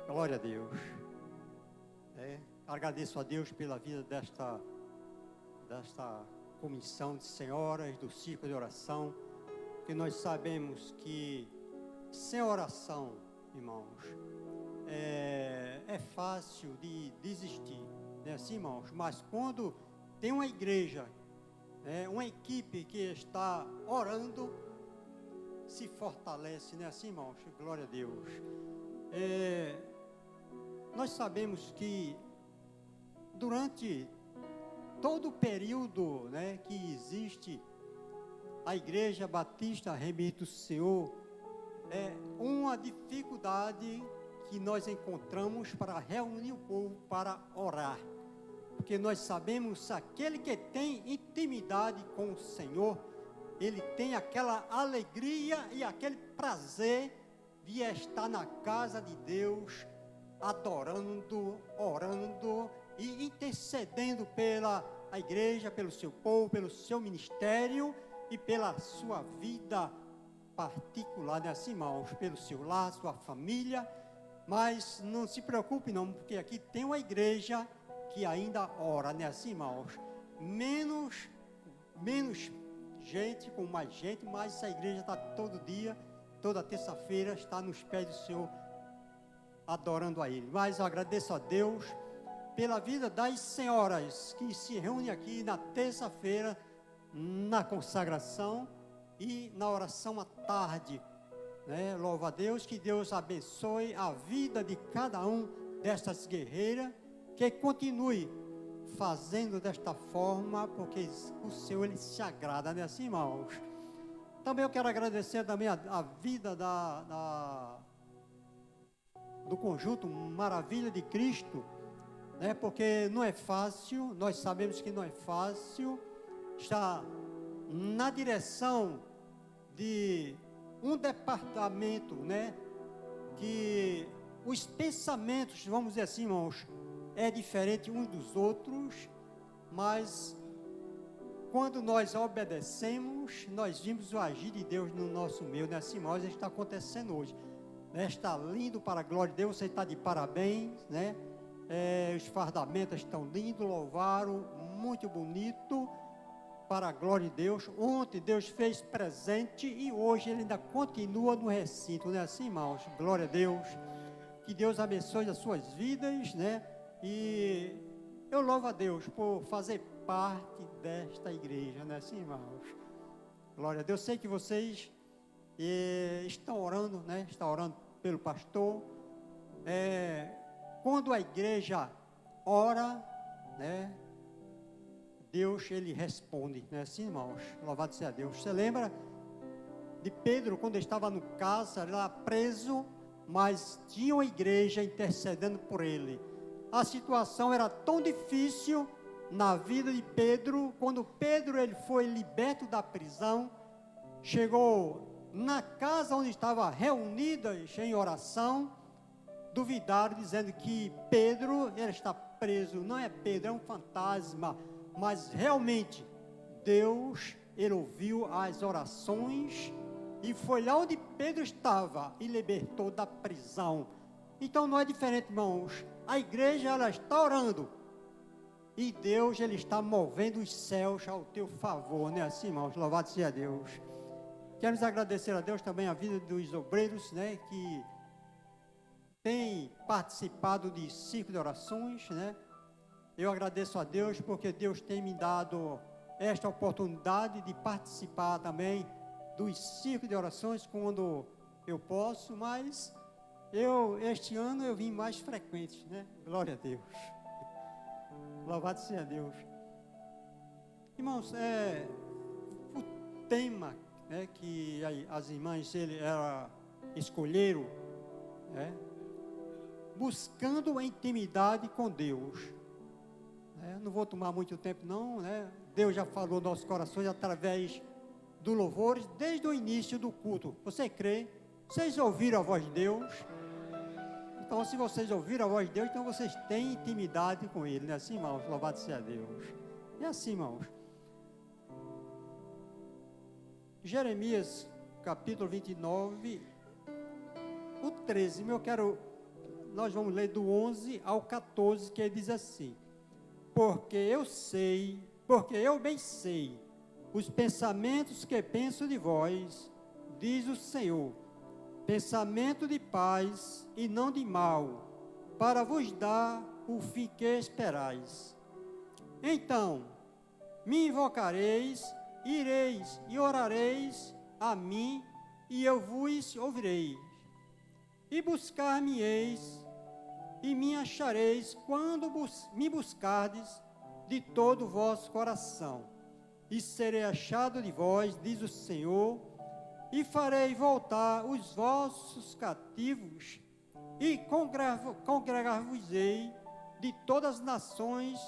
Glória a Deus. Agradeço a Deus pela vida desta comissão de senhoras do círculo de oração, que nós sabemos que sem oração, irmãos, é fácil de desistir, né, assim, irmãos? Mas quando tem uma igreja, uma equipe que está orando, se fortalece, né, assim, irmãos? Glória a Deus. Nós sabemos que durante todo o período, né, que existe a Igreja Batista Remito do Senhor, é uma dificuldade que nós encontramos para reunir o povo para orar, porque nós sabemos que aquele que tem intimidade com o Senhor, ele tem aquela alegria e aquele prazer de estar na casa de Deus, adorando, orando e intercedendo pela igreja, pelo seu povo, pelo seu ministério e pela sua vida particular, né, assim, irmãos, pelo seu lar, sua família. Mas não se preocupe não, porque aqui tem uma igreja que ainda ora, né, assim, irmãos? Menos gente, com mais gente, mas essa igreja está todo dia, toda terça-feira, está nos pés do Senhor, adorando a Ele. Mas eu agradeço a Deus pela vida das senhoras que se reúnem aqui na terça-feira, na consagração e na oração à tarde, né? Louvo a Deus, que Deus abençoe a vida de cada um destas guerreiras, que continue fazendo desta forma, porque o Senhor, Ele se agrada, né, assim, irmãos? Também eu quero agradecer também a vida do conjunto Maravilha de Cristo, né? Porque não é fácil, nós sabemos que não é fácil estar na direção de um departamento, né? Que os pensamentos, vamos dizer assim, irmãos, é diferente uns dos outros, mas quando nós obedecemos, nós vimos o agir de Deus no nosso meio, né? Assim, irmãos, está acontecendo hoje, né? Está lindo, para a glória de Deus, você está de parabéns, né? Os fardamentos estão lindos, louvaram, muito bonito, para a glória de Deus. Ontem Deus fez presente e hoje Ele ainda continua no recinto, né? Assim, irmãos, glória a Deus, que Deus abençoe as suas vidas, né? E eu louvo a Deus por fazer parte desta igreja, né? Assim, irmãos, glória a Deus. Sei que vocês estão orando, né? Estão orando pelo pastor. Quando a igreja ora, né, Deus, Ele responde, né, assim, irmãos, louvado seja Deus. Você lembra de Pedro, quando estava no cárcere, lá preso, mas tinha uma igreja intercedendo por ele. A situação era tão difícil na vida de Pedro, quando Pedro, ele foi liberto da prisão, chegou na casa onde estava reunidas em oração, duvidaram, dizendo que Pedro, ele está preso. Não é Pedro, é um fantasma. Mas realmente, Deus, Ele ouviu as orações e foi lá onde Pedro estava e libertou da prisão. Então não é diferente, irmãos. A igreja, ela está orando e Deus, Ele está movendo os céus ao teu favor, né? Assim, irmãos, louvado seja Deus. Queremos agradecer a Deus também a vida dos obreiros, né? Que tem participado de ciclo de orações, né? Eu agradeço a Deus porque Deus tem me dado esta oportunidade de participar também dos ciclos de orações quando eu posso, mas este ano eu vim mais frequente, né? Glória a Deus. Louvado seja Deus. Irmãos, o tema, né, que as irmãs escolheram, né? Buscando a intimidade com Deus. Não vou tomar muito tempo não, né? Deus já falou nos nossos corações através do louvores desde o início do culto. Você crê? Vocês ouviram a voz de Deus? Então, se vocês ouviram a voz de Deus, então vocês têm intimidade com Ele, né? Assim, irmãos, louvado seja Deus. É assim, irmãos. Jeremias, capítulo 29, o 13, eu quero nós vamos ler do 11 ao 14, que diz assim: porque eu bem sei os pensamentos que penso de vós, diz o Senhor, pensamento de paz e não de mal, para vos dar o fim que esperais. Então, me invocareis, ireis e orareis a mim, e eu vos ouvirei. E buscar-me-eis, e me achareis, quando me buscardes de todo o vosso coração. E serei achado de vós, diz o Senhor, e farei voltar os vossos cativos, e congregar-vos-ei de todas as nações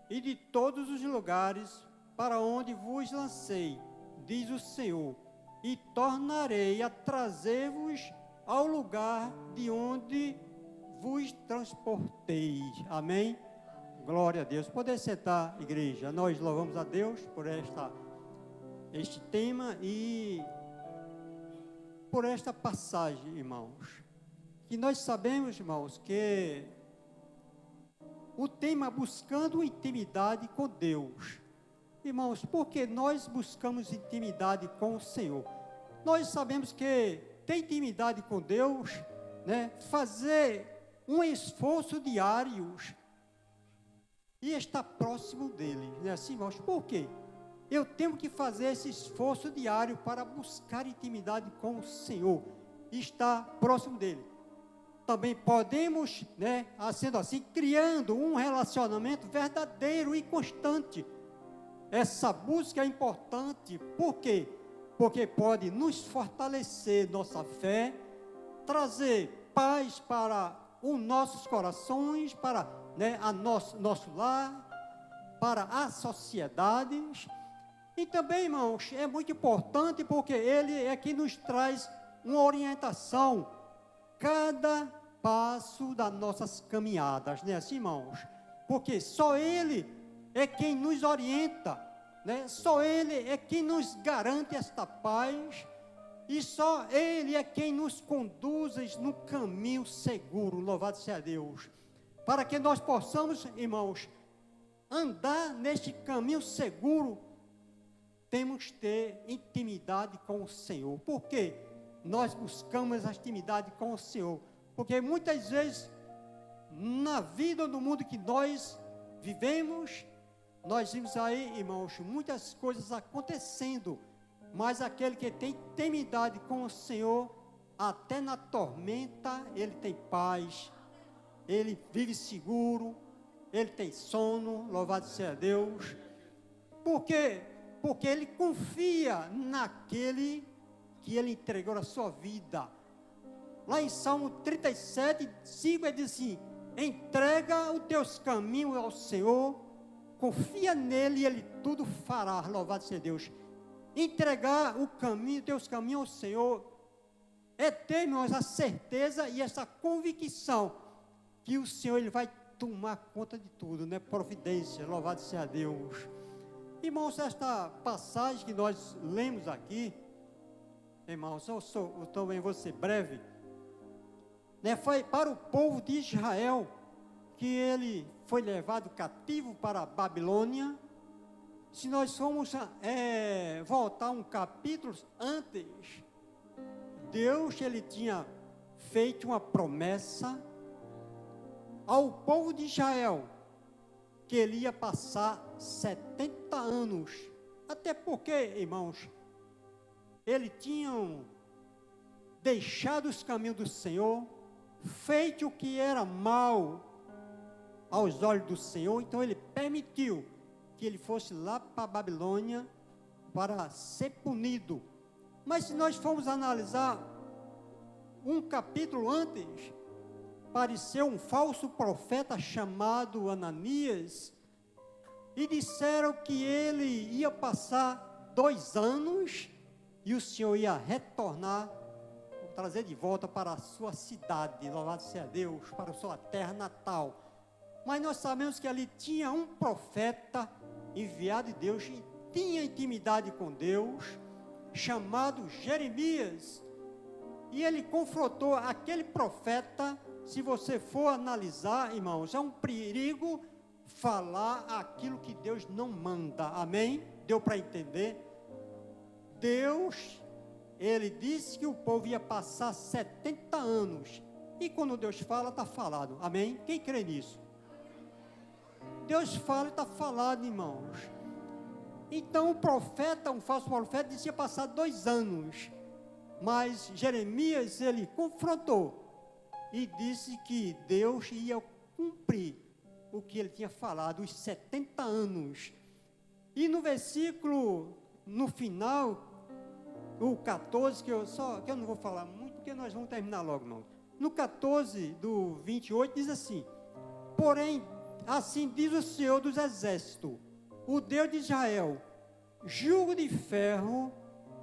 e de todos os lugares para onde vos lancei, diz o Senhor, e tornarei a trazer-vos ao lugar de onde vos transportei. Amém? Glória a Deus. Poder sentar, igreja. Nós louvamos a Deus por este tema e por esta passagem, irmãos. Que nós sabemos, irmãos, que o tema buscando intimidade com Deus. Irmãos, porque nós buscamos intimidade com o Senhor? Nós sabemos que ter intimidade com Deus, né, fazer um esforço diário e estar próximo dele, né, assim, irmãos? Por quê? Eu tenho que fazer esse esforço diário para buscar intimidade com o Senhor e estar próximo dele. Também podemos, né, sendo assim, criando um relacionamento verdadeiro e constante. Essa busca é importante, por quê? Porque pode nos fortalecer nossa fé, trazer paz para os nossos corações, para, né, nosso lar, para as sociedades. E também, irmãos, é muito importante porque ele é que nos traz uma orientação cada passo das nossas caminhadas, né, assim, irmãos? Porque só ele é quem nos orienta, né? Só ele é quem nos garante esta paz, e só ele é quem nos conduz no caminho seguro, louvado seja Deus, para que nós possamos, irmãos, andar neste caminho seguro. Temos que ter intimidade com o Senhor. Por quê? Nós buscamos a intimidade com o Senhor, porque muitas vezes, na vida do mundo que nós vivemos, nós vimos aí, irmãos, muitas coisas acontecendo, mas aquele que tem intimidade com o Senhor, até na tormenta, ele tem paz, ele vive seguro, ele tem sono, louvado seja Deus. Por quê? Porque ele confia naquele que ele entregou a sua vida. Lá em Salmo 37, 5, ele diz assim: entrega os teus caminhos ao Senhor, confia nele e ele tudo fará, louvado seja Deus. Entregar o caminho, teus caminhos ao Senhor, é ter, irmãos, a certeza e essa convicção que o Senhor ele vai tomar conta de tudo, né? Providência, louvado seja Deus. Irmãos, esta passagem que nós lemos aqui, irmãos, eu também vou ser breve, né? Foi para o povo de Israel que ele foi levado cativo para a Babilônia. Se nós formos voltar um capítulo antes, Deus ele tinha feito uma promessa ao povo de Israel, que ele ia passar 70 anos, até porque, irmãos, eles tinham deixado os caminhos do Senhor, feito o que era mal aos olhos do Senhor, então ele permitiu que ele fosse lá para a Babilônia para ser punido. Mas se nós formos analisar um capítulo antes, apareceu um falso profeta chamado Ananias, e disseram que ele ia passar 2 anos, e o Senhor ia retornar, trazer de volta para a sua cidade, louvado seja Deus, para a sua terra natal. Mas nós sabemos que ali tinha um profeta enviado de Deus, e tinha intimidade com Deus, chamado Jeremias, e ele confrontou aquele profeta se você for analisar, irmãos, é um perigo falar aquilo que Deus não manda. Amém? Deu para entender? Deus, ele disse que o povo ia passar 70 anos. E quando Deus fala, está falado. Amém? Quem crê nisso? Deus fala e está falado, irmãos. Então o profeta, um falso profeta, disse que ia passar 2 anos. Mas Jeremias, ele confrontou e disse que Deus ia cumprir o que ele tinha falado, os 70 anos. E no versículo, no final, o 14, que eu não vou falar muito, porque nós vamos terminar logo, não. No 14 do 28 diz assim: porém, assim diz o Senhor dos Exércitos, o Deus de Israel, jugo de ferro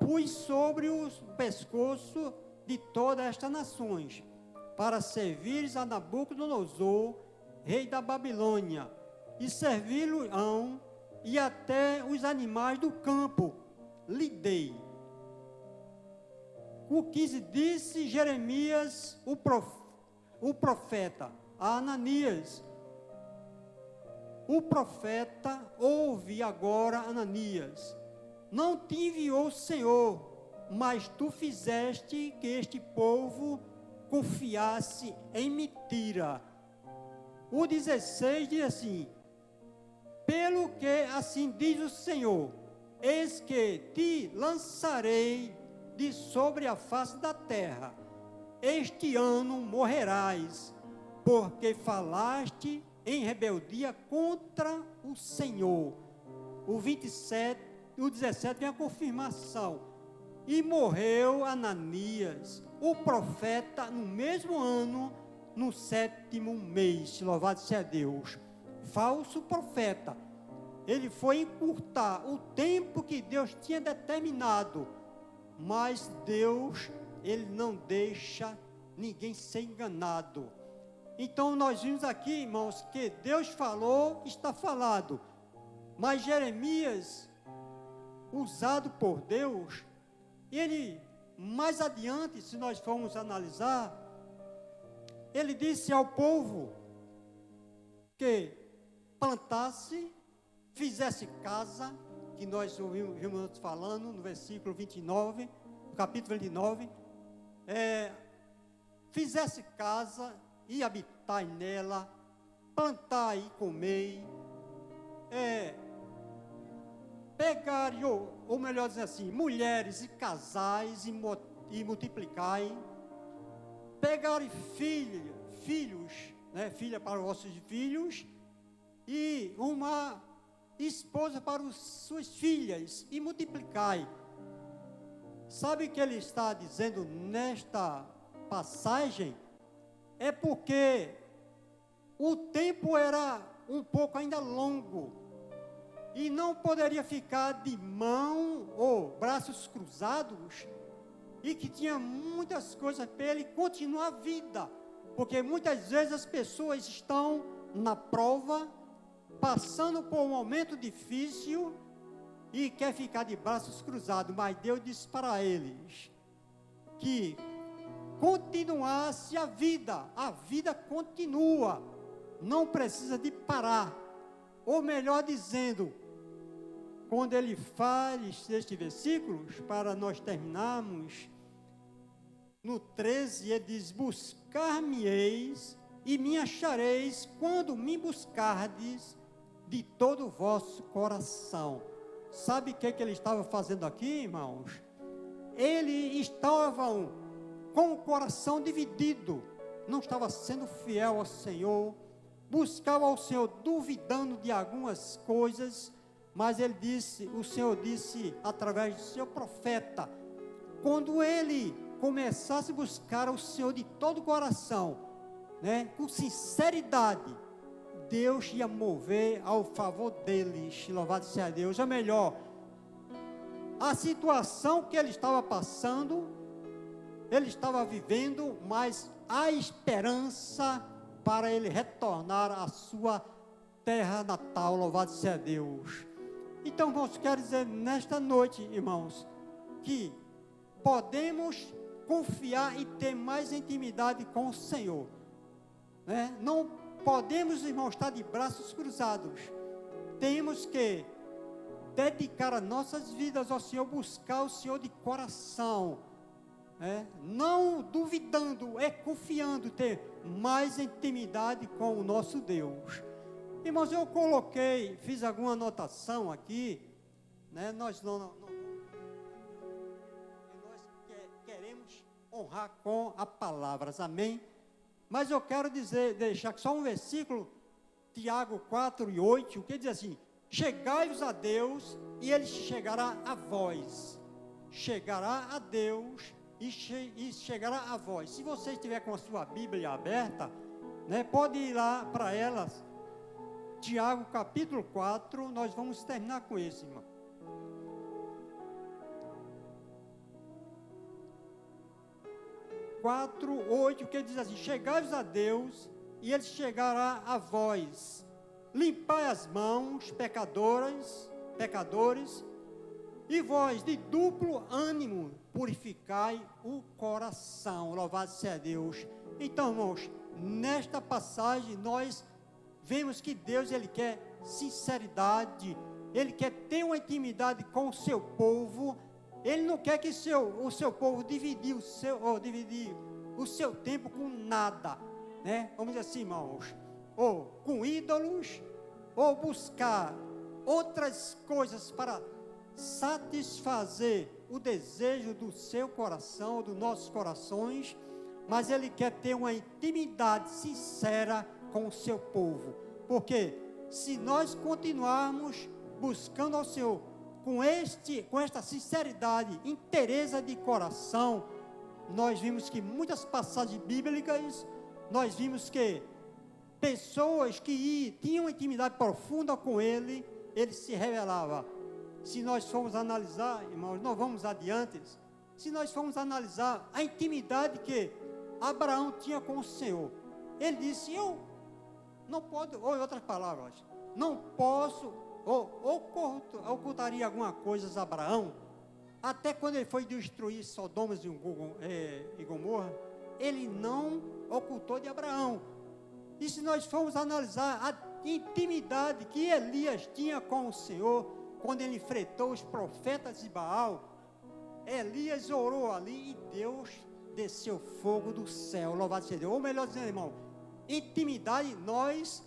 pus sobre o pescoço de todas estas nações, para servires a Nabucodonosor, rei da Babilônia, e servi-lo-ão, e até os animais do campo lhe dei. O 15 disse Jeremias, o profeta, a Ananias: o profeta, ouve agora, Ananias, não te enviou o Senhor, mas tu fizeste que este povo confiasse em mentira. O 16 diz assim: pelo que assim diz o Senhor, eis que te lançarei de sobre a face da terra, este ano morrerás, porque falaste em rebeldia contra o Senhor. O 27, o 17 vem a confirmação: e morreu Ananias, o profeta, no mesmo ano, no 7º mês. Louvado seja Deus. Falso profeta, ele foi encurtar o tempo que Deus tinha determinado, mas Deus, ele não deixa ninguém ser enganado. Então nós vimos aqui, irmãos, que Deus falou, está falado. Mas Jeremias, usado por Deus, ele, mais adiante, se nós formos analisar, ele disse ao povo que plantasse, fizesse casa, que nós vimos antes falando, no versículo 29, no capítulo 29, fizesse casa e habitai nela, plantai e comei, pegai, ou melhor dizer assim, mulheres e casais e multiplicai, pegai filhos, né, filha para os vossos filhos, e uma esposa para as suas filhas, e multiplicai. Sabe o que ele está dizendo nesta passagem? É porque o tempo era um pouco ainda longo, e não poderia ficar de mão ou braços cruzados, e que tinha muitas coisas para ele continuar a vida, porque muitas vezes as pessoas estão na prova, passando por um momento difícil e quer ficar de braços cruzados, mas Deus disse para eles que continuasse a vida continua, não precisa de parar. Ou melhor dizendo, quando ele faz este versículo, para nós terminarmos, no 13 ele diz: buscar-me-eis e me achareis quando me buscardes de todo o vosso coração. Sabe o que ele estava fazendo aqui, irmãos? Ele estava com o coração dividido, não estava sendo fiel ao Senhor, buscava ao Senhor duvidando de algumas coisas, mas o Senhor disse através do seu profeta, quando ele começasse a buscar ao Senhor de todo o coração, né, com sinceridade, Deus ia mover ao favor deles. Louvado seja Deus. Ou melhor, a situação que ele estava passando, ele estava vivendo, mas há esperança para ele retornar à sua terra natal. Louvado seja Deus. Então, irmãos, quero dizer nesta noite, irmãos, que podemos confiar e ter mais intimidade com o Senhor. né? Não podemos, irmãos, estar de braços cruzados. Temos que dedicar as nossas vidas ao Senhor, buscar o Senhor de coração, não duvidando, confiando, ter mais intimidade com o nosso Deus. Irmãos, eu fiz alguma anotação aqui, né? Nós queremos honrar com as palavras, amém? Mas eu quero deixar só um versículo, Tiago 4:8, que diz assim: chegai-vos a Deus e Ele chegará a vós. Chegará a Deus e chegará a vós. Se você estiver com a sua Bíblia aberta, né, pode ir lá para elas. Tiago capítulo 4, nós vamos terminar com esse, irmão. 4:8, que diz assim: chegai-vos a Deus e Ele chegará a vós. Limpai as mãos, pecadores, e vós de duplo ânimo, purificai o coração. Louvado seja Deus. Então, irmãos, nesta passagem nós vemos que Deus, Ele quer sinceridade, Ele quer ter uma intimidade com o seu povo. Ele não quer que o seu povo dividir o seu tempo com nada, né? Vamos dizer assim, irmãos, ou com ídolos, ou buscar outras coisas para satisfazer o desejo do seu coração, dos nossos corações, mas Ele quer ter uma intimidade sincera com o seu povo, porque se nós continuarmos buscando ao Senhor com esta sinceridade, inteireza de coração, nós vimos que muitas passagens bíblicas, nós vimos que pessoas que tinham intimidade profunda com Ele, Ele se revelava. Se nós formos analisar, irmãos, não vamos adiante, se nós formos analisar a intimidade que Abraão tinha com o Senhor, ele disse: eu não posso, ou em outras palavras, não posso, ocultaria alguma coisa a Abraão, até quando ele foi destruir Sodoma e Gomorra, ele não ocultou de Abraão. E se nós formos analisar a intimidade que Elias tinha com o Senhor, quando ele enfrentou os profetas de Baal, Elias orou ali e Deus desceu fogo do céu, louvado seja Deus. Ou melhor dizendo, irmão, intimidade, nós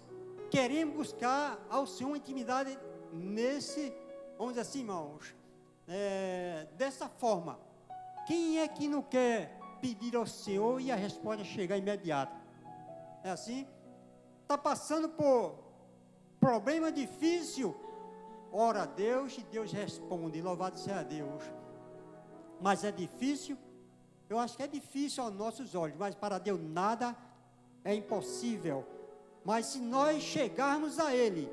queremos buscar ao Senhor intimidade nesse, vamos dizer assim, irmãos, dessa forma. Quem é que não quer pedir ao Senhor e a resposta chegar imediata? É assim? Está passando por problema difícil, ora a Deus e Deus responde, louvado seja Deus. Mas é difícil? Eu acho que é difícil aos nossos olhos, mas para Deus nada é impossível. Mas se nós chegarmos a Ele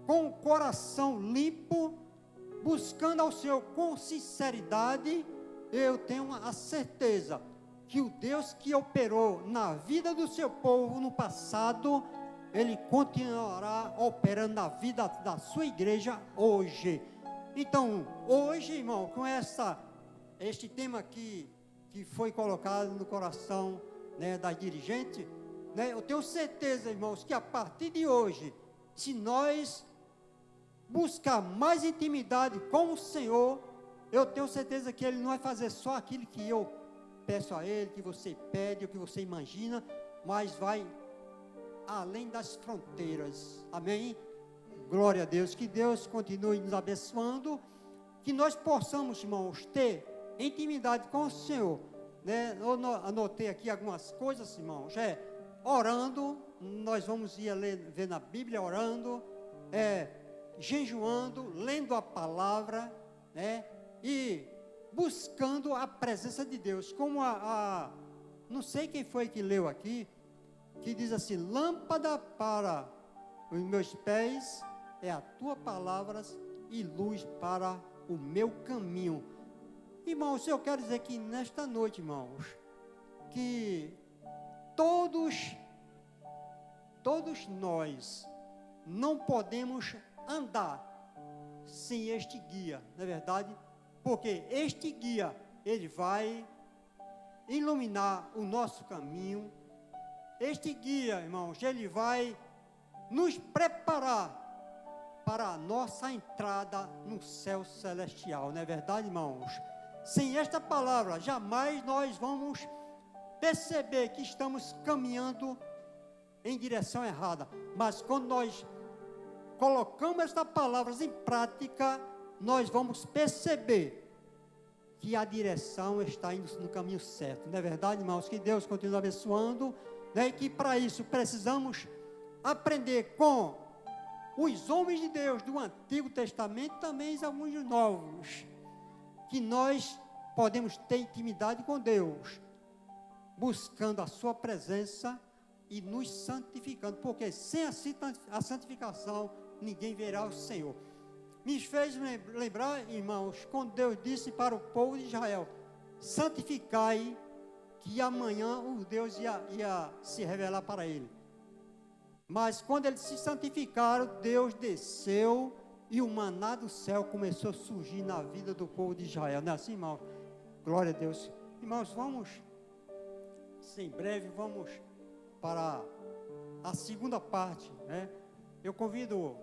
com o coração limpo, buscando ao Senhor com sinceridade, eu tenho a certeza que o Deus que operou na vida do seu povo no passado, Ele continuará operando na vida da sua igreja hoje. Então, hoje, irmão, com este tema aqui, que foi colocado no coração, né, da dirigente, né, eu tenho certeza, irmãos, que a partir de hoje, se nós buscar mais intimidade com o Senhor, eu tenho certeza que Ele não vai fazer só aquilo que eu peço a Ele, que você pede, ou que você imagina, mas vai além das fronteiras, amém? Glória a Deus, que Deus continue nos abençoando, que nós possamos, irmãos, ter intimidade com o Senhor, né? Eu anotei aqui algumas coisas, irmãos, orando, nós vamos ver na Bíblia, orando, jejuando, lendo a palavra, né? E buscando a presença de Deus, como não sei quem foi que leu aqui, que diz assim: lâmpada para os meus pés é a tua palavra e luz para o meu caminho. Irmãos, eu quero dizer que nesta noite, irmãos, que todos nós não podemos andar sem este guia, não é verdade? Porque este guia, ele vai iluminar o nosso caminho, este guia, irmãos, ele vai nos preparar para a nossa entrada no céu celestial, não é verdade, irmãos? Sem esta palavra, jamais nós vamos perceber que estamos caminhando em direção errada. Mas quando nós colocamos estas palavras em prática, nós vamos perceber que a direção está indo no caminho certo. Não é verdade, irmãos? Que Deus continue abençoando, né? E que para isso precisamos aprender com os homens de Deus do Antigo Testamento, também alguns novos, que nós podemos ter intimidade com Deus, buscando a sua presença e nos santificando, porque sem a santificação ninguém verá o Senhor. Me fez lembrar, irmãos, quando Deus disse para o povo de Israel: santificai, que amanhã o Deus ia se revelar para ele. Mas quando eles se santificaram, Deus desceu e o maná do céu começou a surgir na vida do povo de Israel. Não é assim, irmãos? Glória a Deus. Irmãos, vamos, em breve, vamos para a segunda parte, né? Eu convido